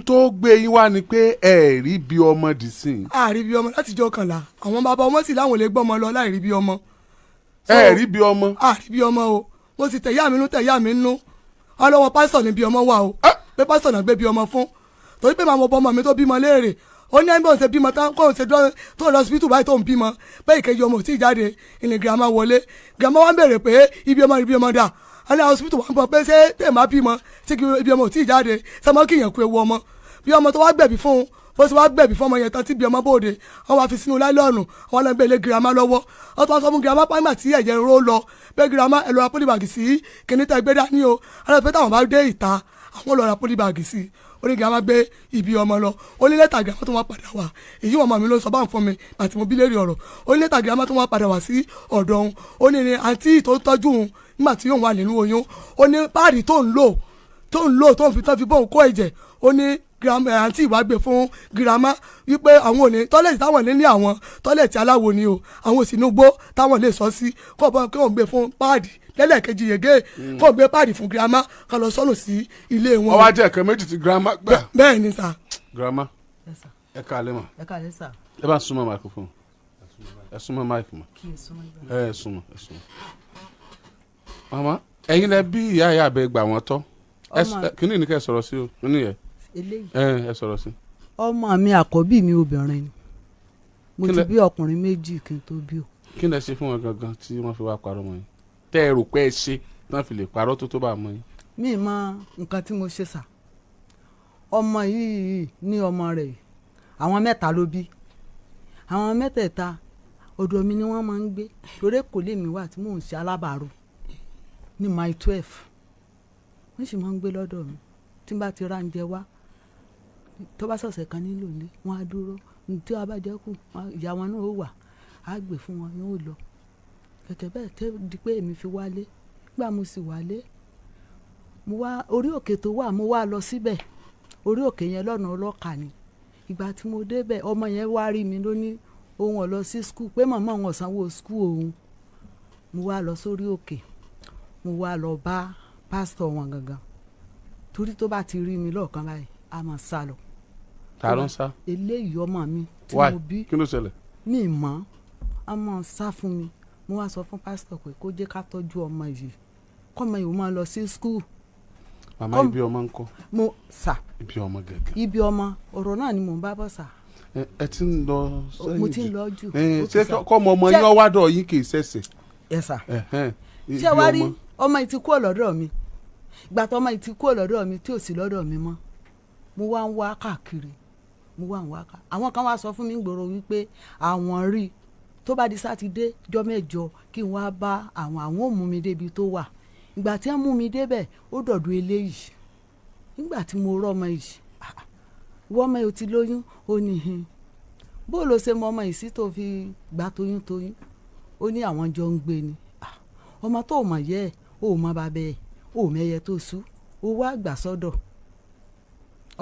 tó gbé yín wá ni pé ẹ rí bí ọmọ dì sí i. a rí bí ọmọ láti jọ kànlá àwọn bàbá ọmọ sì láwọn lè gbọ́ ọmọ lọ láì rí bí ọmọ. ẹ rí bí ọmọ. a rí bí ọmọ o mo sì tẹ̀yà mi nú ọlọ́wọ́ pásítọ̀ ni bí ọmọ wà o pé pásítọ̀ náà gbé bí ọmọ fún torí pé màmá ọmọ mi tó bímọ léèrè ó ní ẹni bí òun ṣe bímọ tán kó òun ṣe tó lọ síbítù báyìí tó ń bímọ pé ìkejì ọmọ ò tí ì jáde ìní girama wọlé girama wa ń béèrè pé ibi ọmọ dà á ní àwọn síbítù wa ń bọ pé ṣé tèèmà bímọ ṣé ibi ọmọ ò tí ì jáde sọmọ kìyàn kú ewu ọmọ bí ọmọ tó wá gbẹ̀bí fún un bó ṣe wá gbẹ̀bí fún ọmọ yẹn tán tí bí ọmọ bòde wọn wá fi sínú láìlọ́ọ̀nù wọn lọ gbé ilé girama lọ́wọ́ wọn tó wá sọ fún girama pàmò tí ẹ̀jẹ̀ ró lọ pé girama ẹ̀ lọ ra pólíbàgì sí kíní tẹ́ gbé dání o wọn lọ pé táwọn bá dé ìta àwọn lọ ra pólíbàgì sí orí girama gbé ibi ọmọ lọ ó ní lẹ́tà girama tó wá padà wá èyí wọn mọ̀ mi ló sọ báwọn fún mi àti mo bí lérí ọ̀rọ̀ ó ní lẹ́tà girama tó wá padà wá sí ọ̀dọ̀ òun ó ní ní àǹtí tó tọ́jú òun nígbà tí òun wà nínú oyún ó ní páàdì tó ń lò tó ń fi tán fi bóun kó ẹ̀jẹ̀ ó ní àǹtí ìwà gbé fún girama wípé àwọn ò ní tọ́lẹ̀tì táwọn lé ní àwọn tọ́lẹ̀tì aláwo ni o àwọn ò sì ní gbó táwọn lè sọ sí kó o gbé fún páàdì lẹ́lẹ́kejì yege kó o gbé páàdì fún girama ká lọ sọ́nù sí ilé wọn. ọwọ́ ajẹ́ ẹ̀kẹ́ méjì tí girama gbà. bẹ́ẹ̀ ni sà. girama ẹ káalẹ́ mà. ẹ káalẹ́ sà. ẹ bá súnmọ́ microphone ẹ súnmọ́ mic mà. ẹ súnmọ́. mama ẹ̀yin lẹ bí ìyá àbẹ gbà wọ́n tọ́ kíní ní kẹ́ ẹ sọ̀rọ̀ sí o kíní yẹ ẹ sọ̀rọ̀ sí. ọmọ mi àkọ́bí mi obìnrin ni mo ti bí ọkùnrin méjì kí n tó bí o. kí lẹ ṣe fún wọn gangan tí wọ́n fi wá parọ́ mọ́ yín tẹ́ ẹ rò pé ẹ ṣe tí wọ́n fi lè parọ́ tó bá mọ́ yín. mi mọ nǹkan tí mo ṣe sà ọmọ yìí ní ọmọ rẹ̀ yìí àwọn mẹ́ta ló bí àwọn mẹ́tẹ̀ẹ̀ta ọ̀dọ̀ mi ni wọ́n máa ń gbé torí kò lè mi wà tí mò ń ṣe alábàárò ní my 12 wọ́n sì máa ń gbé lọ́dọ̀ mi tí n bá ti ra oúnjẹ wá tó bá sọ̀sẹ̀ kan nílò ní wọ́n á dúró tí wọ́n bá jẹ́ kù ìyá wọn náà ó wà á gbé fún wọn yóò lọ kẹ̀kẹ́ bẹ́ẹ̀ tẹ́ di pé èmi fi wálé gbà mo sì wálé mo wá orí òkè tó wà mo wá lọ síbẹ̀ orí òkè yẹn lọ́nà ọlọ́kà ni ìgbà tí mo débẹ̀ ọmọ yẹn wá rí mi lóní òun ò lọ sí skul pé màmá òun ò sanwó skul òun mo wá lọ sórí òkè mo wá lọ bá pásítọ̀ wọn gangan torí tó bá ti rí mi lọ́ọ̀kan báyìí a máa sá lọ. ta ló ń sá. eléyìí ọmọ mi tí mo bí kí ló ṣẹlẹ̀. mi mọ̀ a máa sá fún mi mo wá sọ fún pásítọ̀ pé kó jẹ́ ká tọ́jú ọmọ yìí kọ́mọ yìí ó máa lọ sí skul. màmá ibi ọmọ ń kọ́. mo sà. ibi ọmọ gẹ́gẹ́. ibi ọmọ ọ̀rọ̀ náà ni mò ń bá bọ̀ sà. ẹ ti ń lọ sẹ́yìn jù. mo ti ń lọ jù. ṣé kọ́mọ ọmọ yín ọwádọ̀ yín kì í ṣẹ̀ṣẹ̀. ẹ sà. ṣé wàá rí ọmọ yìí ti kú ọ̀lọ́dọ̀ mi ìgbà tó ọmọ yìí ti kú ọ̀lọ́dọ̀ mi tí ò sí lọ́dọ̀ mi mọ́ mo wá ń wá káàkiri àwọn kan wá sọ fún mi gbòòrò wípé àwọn rí tó bá di sátidé jọ́ mẹ́jọ kí n wá bá àwọn ò mú mi débi tó wà ìgbà tí wọ́n mú mi débẹ̀ ó dọ̀dọ̀ eléyìí nígbà tí mo rọ́ ọmọ yìí wọ́n ọmọ yìí ti lóyún ó ní hin bó ló ṣe mọ ọmọ yìí sí tó fi gbà toyún ó ní àwọn jọ ń gbé ni ọmọ tó mọ̀ yẹ́ ẹ̀ ó mọ bàbá ẹ̀ ó mẹ́yẹ tó sú ó wá gbà sọ́dọ̀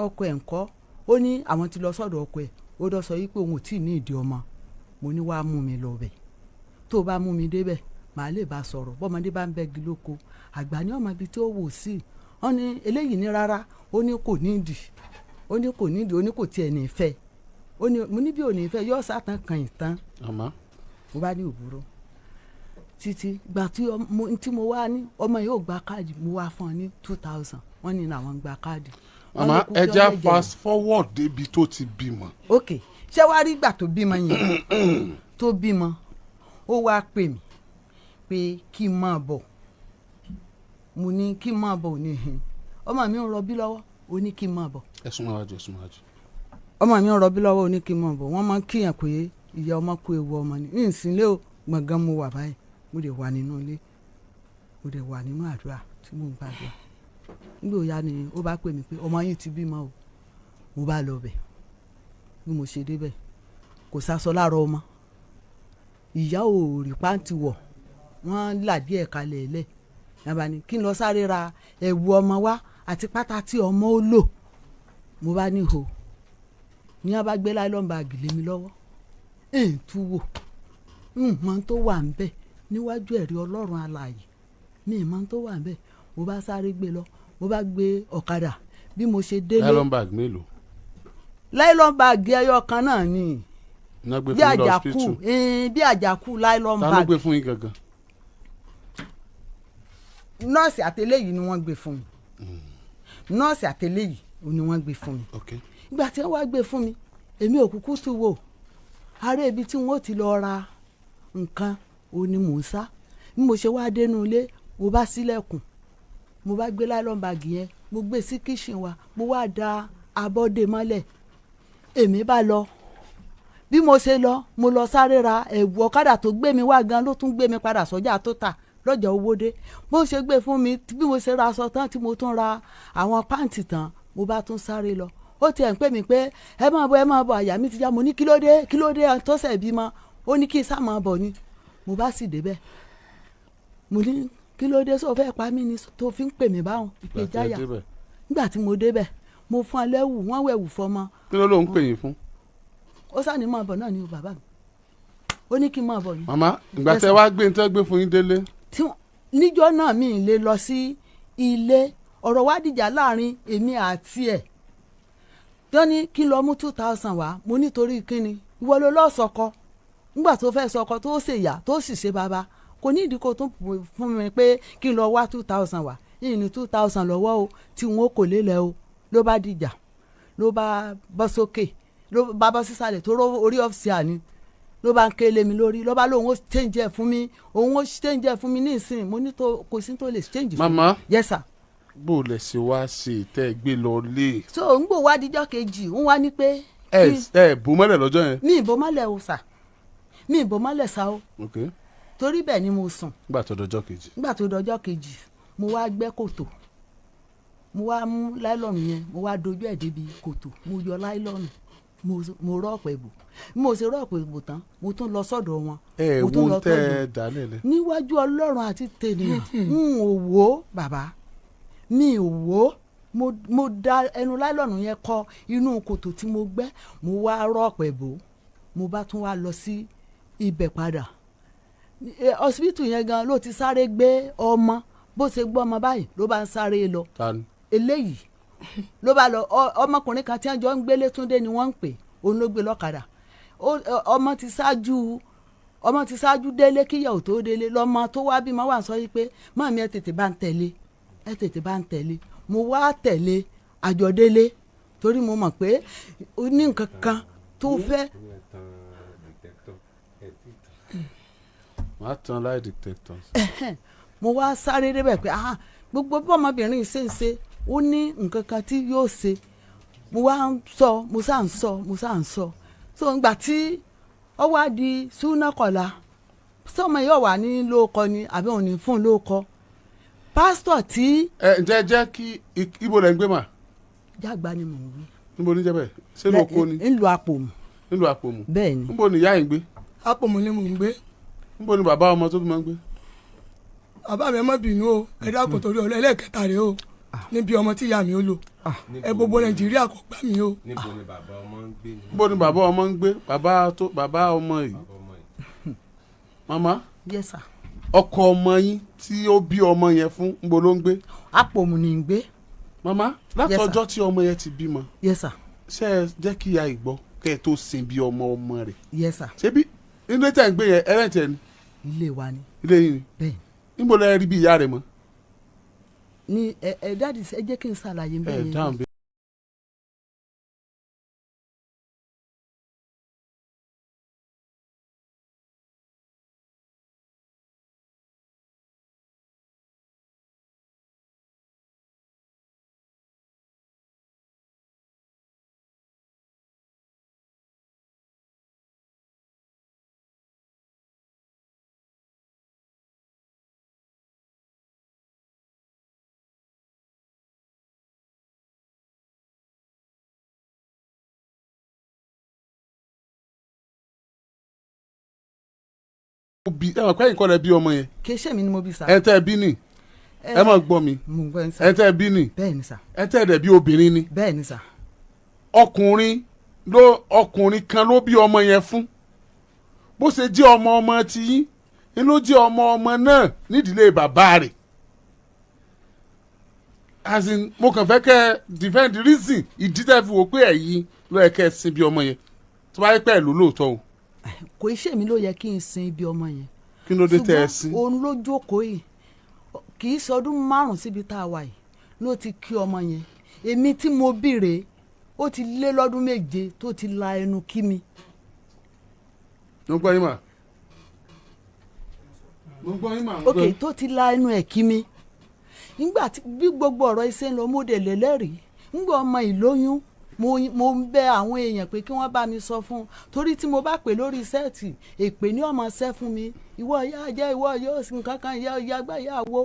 ọkọ ẹ̀ ń kọ́ ó ní àwọn ti lọ sọ́dọ̀ ọkọ ẹ̀ ó dọ́ sọ wípé òun ò tí ì ní ìdí ọmọ mo ní wàá mú mi lọ bẹ̀ tó o bá mú mi débẹ̀ màá lè bá sọ̀rọ̀ bọ́mọdé bá ń bẹ́gi lóko àgbà ní ọmọ ibi tí ó wò sí wọ́n ní eléyìí ní rárá ó ní kò nídìí ó ní kò tiẹ̀ ní ìfẹ́ mo ní bí ò ní ìfẹ́ yóò sátán kan ìtàn mo bá ní òwúrọ̀ títí gbà tí mo wá ní ọmọ yóò gba káàdì mo wá fún ọ ní 2000 wọ́n ní làwọn gba káàdì. màmá ẹja fast forward débi tó ti bímọ. ok ṣé wàá rí ìgbà tó bímọ yẹn tó bímọ ó wá pè mí pé kí n máa bọ̀ mo ní kí n máa bọ̀ ní hin ọmọ mi ń rọbí lọ́wọ́ ó ní kí n máa bọ̀. ẹ súnmọ́ wájú ẹ súnmọ́ wájú. ọmọ mi ń rọbí lọ́wọ́ ó ní kí n máa bọ̀ wọ́n máa ń kíyàn pé ìyá ọmọ kú ewu ọmọ ni ní ìsìnlẹ̀ o gbọ̀ngàn mo wà báyìí mo lè wà nínú ilé mo lè wà nínú àdúrà tí mo ń gbàdúrà nígbà òya ni ó bá pè mí pé ọmọ yín ti bímọ o mo bá lọ bẹ̀ bí mo ṣe débẹ̀ kò sásọ láàárọ̀ ọmọ ìyá ò rí pàǹtí wọ̀ wọ́n là díẹ̀ kalẹ̀ lẹ̀ yàrá ni kí n lọ sáré ra ẹ̀wù ọmọ wá àti pátá tí ọmọ ó lò mo bá ní hò ní wọ́n bá gbé láìlọ́n báàgì lé mi lọ́wọ́ èè tú wò mọ tó wà ń bẹ̀ níwájú ẹ̀rí ọlọ́run alààyè ní ìmọ̀ tó wà ń bẹ̀ mo bá sáré gbé lọ mo bá gbé ọ̀kadà bí mo ṣe délé. láìlọ́n báàgì mélòó. nylon bag ẹyọ kan náà ni bí àjàkú nylon bag. ta ló gbé fún yín gangan. nọ́ọ̀sì àtẹlẹ́yìí ni wọ́n gbé fún mi nọ́ọ̀sì àtẹlẹ́yìí ni wọ́n gbé fún mi ìgbà tí wọ́n wá gbé fún mi èmi ò kúkú tún wò ààrẹ ibi tí wọ́n ti lọ ra nǹkan òní mò ń sá bí mo ṣe wá dénú ilé mo bá ṣílẹ̀kùn mo bá gbé nylon bag yẹn mo gbé sí kíṣìn wa mo wá da abọ́dé mọ́lẹ̀ èmi bá lọ bí mo ṣe lọ mo lọ sáré ra ẹ̀wù ọ̀kadà tó gbé mi wá gan ló tún gbé mi padà sọ́jà tó tà lọ́jà Owódé bó ṣe gbé fún mi bí mo ṣe ra aṣọ tán tí mo tún ra àwọn pàǹtì tán mo bá tún sáré lọ ó tiẹ̀ ń pè mí pé ẹ máa bọ̀ àyà mi ti já mo ní kí ló dé tó ṣẹ̀ bímọ ó ní kí n sá máa bọ̀ ni mo bá sì débẹ̀ mo ní kí ló dé sọ fẹ́ pa mí ni tó fi ń pè mí báwọn ìpè jáyà nígbà tí mo débẹ̀ mo fún alẹ́wù wọ́n wẹ̀wù fọmọ. kí ló ló ń pè yín fún. ó sá ní máa bọ̀ náà ni o bàbá mi ó ní kí n máa bọ̀ ni. màmá ìgbà tẹ wá gbé tẹ gbé fún yín délé. níjọ́ náà mi lè lọ sí ilé ọ̀rọ̀ wá dìjà láàrin èmi àti ẹ̀ tó ní kí n lọ mú 2000 wá mo nítorí kíni ìwọ ló lọ́ọ́ sọkọ nígbà tó fẹ́ sọkọ tó ṣèyà tó sì ṣe bàbá kò ní ìdí kó tún fún mi pé kí n lọ wá 2000 wá yìí ní 2000 lọ́wọ́ o tí wọn kò lélẹ̀ o ló bá dìjà ló bá bọ́ sókè ló bá bọ́ sísàlẹ̀ tó orí ọ́fíìsì àní ló bá ń ké lé mi lórí ló bá lóun ó change ẹ̀ fún mi òun ó change ẹ̀ fún mi ní ìsìn mo ní tó kò sí tó lè change fún mi. màmá yes sir. bó o lẹ ṣe wá ṣe tẹ́ ẹ gbé lọ lé. so ń gbò wá díjọ́ kejì ń wá ní pé. ẹ bò mọ́lẹ̀ lọ́jọ́ yẹn. mi ì bò mọ́lẹ̀ o sà mi ì bò mọ́lẹ̀ sá o. ok torí bẹ́ẹ̀ ni mo sùn. nígbà tó dọjọ́ kejì. mo wá gbẹ́ kòtò mo wá mú láìlọ́ọ̀nù yẹn mo wá dojú ẹ̀ débi kòtò mo yọ láìlọ́ọ̀nù mo rọ́ọ̀pẹ̀ bò mo ṣe rọ́ọ̀pẹ̀ bò tán mo tún lọ sọ́dọ̀ wọn. ẹ wo tẹ ẹ dálẹ̀ lẹ. níwájú Ọlọ́run àti tènìyàn n ò wò ó bàbá mi ò wò ó mo da ẹnu láìlọ́ọ̀nù yẹn kọ inú kòtò tí mo gbẹ́ mo wá rọ́ọ̀pẹ̀ bò mo bá tún wá lọ sí ibẹ̀ padà hospital yẹn gan ló ti sáré gbé ọmọ bó ṣe gbọ́ ọmọ báyìí ló bá ń sáré lọ eléyìí ló bá lọ ọmọkùnrin kan tí wọ́n jọ ń gbélé Túndé ni wọ́n ń pè òun ló gbé lọ́kadà ọmọ ti ṣáájú délé kíyàwó tó délé lọ́mọ tó wá bímọ wà sọ yìí pé màmí ẹ tètè bá ń tẹ̀lé mo wá tẹ̀lé àjọdélé torí mo mọ̀ pé ó ní nǹkan kan tó fẹ́. wàá tan lie detector. mo wá sáré débẹ̀ pé gbogbo bí ọmọbìnrin ṣe ń ṣe ó ní nǹkan kan tí yóò ṣe mo wá ń sọ mo sá ń sọ so ngbà tí ó wá di súnákọ̀lá sọmọ yóò wà ní lóòkọ ni àbí òun ní fún lóòkọ pásítọ̀ tí. ǹjẹ́ jẹ́ kí ibo lẹ́ ń gbé mà. jágba ni mò ń gbé. níbo ní jẹ́ bẹ́ẹ̀ ṣé lóko ni. ńlò àpòmù. nílùú àpòmù. bẹ́ẹ̀ ni. níbo ni ìyá yìí ń gbé. àpòmù ni mò ń gbé. níbo ni bàbá ọmọ tó bí máa ń gbé. bàbá mi má bínú o ẹ dákun torí ọlọ ẹlẹ́ẹ̀kẹta rẹ o níbi ọmọ tí ìyá mi ó lò ẹ gbogbo Nàìjíríà kò gbà mí o. níbo ni bàbá ọmọ ń gbé. níbo ni bàbá ọmọ ń gbé bàbá ọmọ yìí. màmá. yes sir. ọkọ ọmọ yín tí ó bí ọmọ yẹn fún níbo ló ń gbé. àpòmù ni ń gbé. màmá látọjọ́ tí ọmọ yẹn ti bímọ. yes sir. ṣé ẹ jẹ́ kí ìyá ìgbọ́ kẹ́ ẹ tó sin bí ọmọ rẹ̀. yes sir. ṣebí ilé tẹ̀ ń gbé yẹn ẹrẹ́ǹtì ẹ̀ ni. ilé wa ni. ilé yìí ni. bẹ́ẹ̀. níbo lẹ rí bí ìyá rẹ̀ mọ́. ni dáàdì ẹ jẹ́ kí n ṣàlàyé bẹ́ẹ̀ yẹn. dáhùn bí. bí ẹ mọ̀ pé ẹ̀yin kọ́ lẹ bí ọmọ yẹn. kì í ṣe mi ni mo bí sa. ẹ tẹ́ ẹ bí nì ẹ mọ̀ gbọ́ mi ẹ tẹ́ ẹ bí nì bẹ́ẹ̀ ni sa. ẹ tẹ́ ẹ dẹ̀ bí obìnrin ni. bẹ́ẹ̀ ni sa. ọkùnrin kan ló bí ọmọ yẹn fún bó ṣe jẹ́ ọmọ tiyín ni ló jẹ́ ọmọ náà nídìílé bàbá rẹ̀ as in mo kàn fẹ́ kẹ́ defend reason ìdí tẹ́ fi wò pé ẹ̀yin ló yẹ kẹ́ ẹ sin bí ọmọ yẹn tó bá yẹ pé ẹ̀ ló lóòótọ́ o. kò í ṣèmi ló yẹ kí n sin ibi ọmọ yẹn. kí ló dé tẹ́ ẹ sin. ṣùgbọ́n òun ló jókòó yìí kì í sọdún 5 síbi tá a wà yìí ló ti kí ọmọ yẹn èmi tí mo bí rèé ó ti lé lọ́dún 7 tó ti la ẹnu kí mi. mo gbọ́ yín mà. mo gbọ́ yín mà. ok tó ti la ẹnu ẹ̀ kí mi nígbà tí bí gbogbo ọ̀rọ̀ iṣẹ́ ń lọ mo dẹ̀ lẹ́lẹ́rìí nígbà ọmọ ìlóyún mo ń bẹ àwọn èèyàn pé kí wọ́n bá mi sọ fún un torí tí mo bá pè lórí sẹ́ẹ̀tì èpè ní ọmọ ṣẹ́ fún mi ìwọ ìyá jẹ́ ìwọ yóò sin kankan ìyá gbá ìyá wo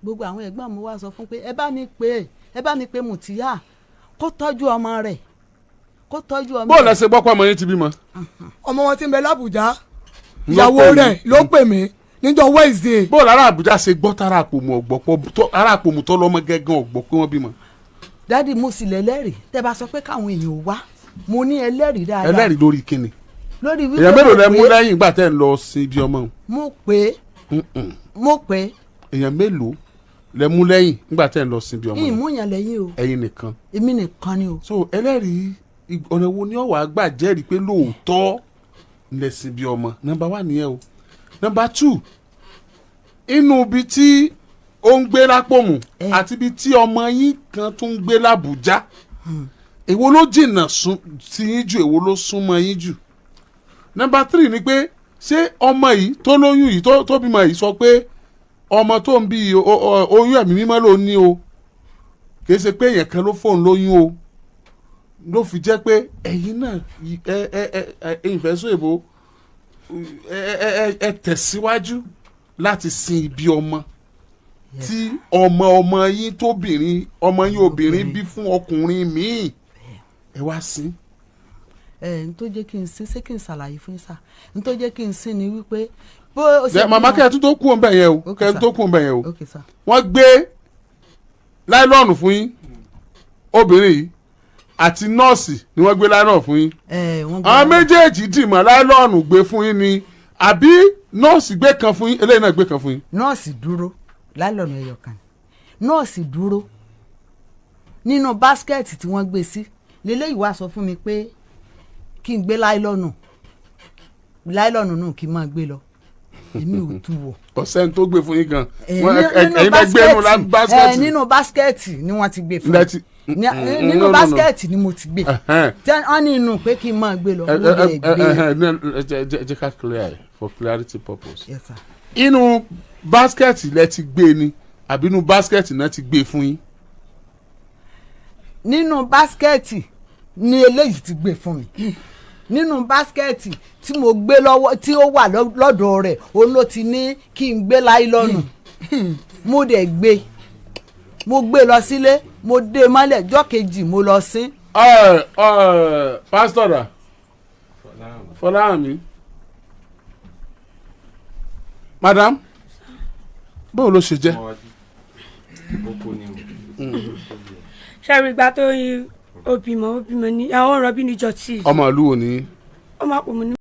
gbogbo àwọn ẹ̀gbọ́n mi wá sọ fún pé ẹ bá mi pè Mùtíyà kó tọ́jú ọmọ rẹ̀ kó tọ́jú ọmọ rẹ̀. bó o lẹ ṣe gbọ́ pé ọmọ yín ti bímọ. ọmọ wọn ti ń bẹ l'Àbújá ìyàwó rẹ̀ ló pè mí níjọ́ Wednesday. bó o lára Àbújá ṣe gbọ́ tára àpòmù ọ̀gbọ̀pọ̀ ara àpòmù tó lọ́mọ gẹ́gẹ́ ọ̀gbọ̀ pé wọ́n bímọ. dádì mo sì lẹ́lẹ́rìí tẹ́ bá sọ pé káwọn èèyàn wá mo ní ẹlẹ́rìí dáadáa. ẹlẹ́rìí lórí kíni. lórí wípé èèyàn mélòó lẹ mú lẹ́yìn ìgbà tẹ́ ń lọ sin ibi ọmọ. mo pè. èèyàn mélòó lẹ mú lẹ́yìn nígbà tẹ́ ń lọ sin ibi ọmọ. ìmúyàn lẹ́yìn o. ẹ̀yin nìkan. èmi nìkan ni o. so ẹlẹ́rìí ọ̀nà wo ni ọ̀wà àgbà jẹ́rìí pé lóòótọ́ lẹ sin ibi ọmọ number 1 nìyẹn o. number 2 inú ibi tí ó ń gbé lápòmù àti ibi tí ọmọ yín kan tún ń gbé l'Àbújá èwo ló jìnnà sí yín jù èwo ló súnmọ́ yín jù. number 3 ni pé ṣé ọmọ yìí tó lóyún yìí tó bímọ yìí sọ pé ọmọ tó ń bí oyún ẹ̀mí mímọ́ ló ní o kì í ṣe pé èèyàn kan ló fóun lóyún o ló fi jẹ́ pé ẹ̀yin náà ìfẹ́sọ̀ èbó ẹ tẹ̀síwájú láti sin ibi ọmọ tí ọmọ yín tóbìnrin ọmọ yín obìnrin bí fún ọkùnrin míì ẹ wá sin. n tó jẹ́ kí n sin ṣé kí n ṣàlàyé fún yín sá n tó jẹ́ kí n sin ni wípé. màmá kẹ́ẹ̀tún tó kú ọ̀nbẹ yẹn o kẹ́ẹ̀tún tó kú ọ̀nbẹ yẹn o wọ́n gbé láìlọ́ọ̀nù fún yín obìnrin yìí àti nọ́ọ̀sì ni wọ́n gbé láìlọ́ọ̀nù fún yín àwọn méjèèjì dìmọ̀ láìlọ́ọ̀nù gbé fún yín ni àbí nọ́ọ̀sì gbé kan fún yín eléyìí náà gbé kan fún yín. nọ́ọ̀sì dúró láìlọ́ọ̀nù ẹyọ kan nọ́ọ̀sì dúró nínú báskẹ́ẹ̀tì tí wọ́n gbé sí lélẹ́yìí wá sọ fún mi pé kí n gbé láìlọ́ọ̀nù náà kí n máa gbé lọ èmi ò tu wò. ọ̀sẹ̀ tó gbé fún yín gan ẹ̀yin bá gbé nínú báskẹ́ẹ̀tì. nínú báskẹ́ẹ̀tì ni wọ́n ti gbé fún mi nínú báskẹ́ẹ̀tì ni mo ti gbé wọ́n ní inú pé kí n máa gbé lọ. jẹ́ ká clear for clarity purpose. Yes, sir. Inú báskẹ́ẹ̀tì lẹ ti gbé ni àbí inú báskẹ́ẹ̀tì náà ti gbé fún yín. nínú báskẹ́ẹ̀tì ni eléyìí ti gbé fún mi nínú báskẹ́ẹ̀tì tí mo gbé lọ́wọ́ tí ó wà lọ́dọ̀ rẹ̀ òun ló ti ní kí n gbé láìlọ́nù mo dẹ̀ gbé lọ sílé mo dé mọ́lẹ̀ jọ́ kejì mo lọ sín. pásítọ̀ dà Fọláhànmí madam báwo ló ṣe jẹ́. ṣàrì ìgbà tó yin obìmọ̀ ní àwọn ọ̀rọ̀ bí níjọ tí. ọmọ ìlú wo ni. ọmọ àpòmù ní.